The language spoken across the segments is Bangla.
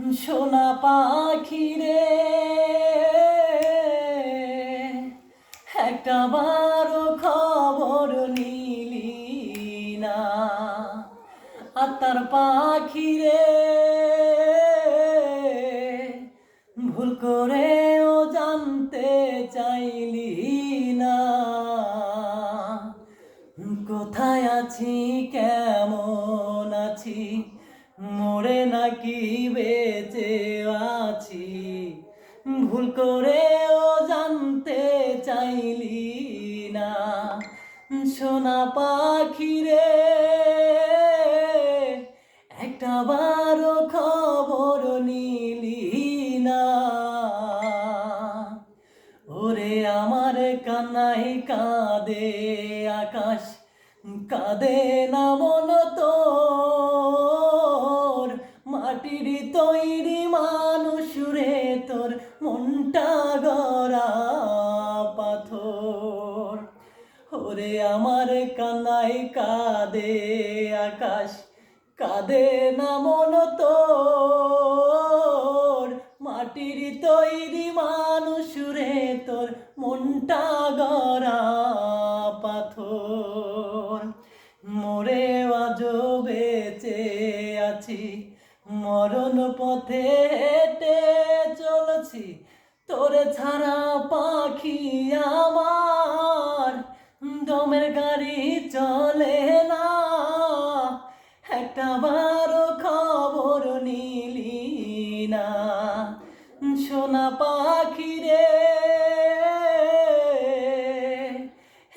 সোনা পাখি রে, একটা বারো খবর নিলি না। আত্মার পাখি রে, ভুল করেও জানতে চাইলি না। কোথায় আছি, কেমন আছি, মরে নাকি বেঁচে আছি, ভুল করেও জানতে চাইলি না। সোনা পাখি রে, একটা বারো খবর নিলি না। ওরে আমার কান্নাই কাঁদে আকাশ, কাঁদে না মন তোর। মাটির তৈরি মানুষ রে তোর, মনটা গড়া পাথর। ওরে আমার কান্নাই কাঁদে আকাশ, কাঁদে না মন তোর। মাটির তৈরি মানুষ রে তোর, মনটা গড়া পাথর। মরে আজও বেঁচে আছি, মরণ পথে হেঁটে চলছি, তোরে ছাড়া পাখি আমার দমের গাড়ি চলে না। একটা বারো খবর নিলি না। সোনা পাখি রে,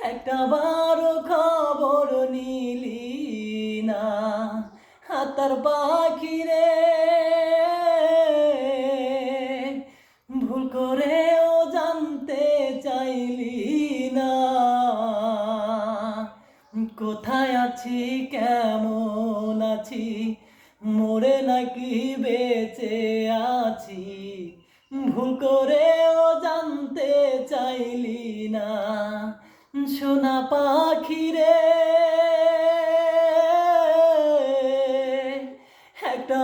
একটা বারো খবর নিলি না। হাতার পাখি রে, ভুল করেও জানতে চাইলি না। কোথায় আছি, কেমন আছি, মরে নাকি বেঁচে আছি, ভুল করেও জানতে চাইলি না। সোনা পাখি রে, একটা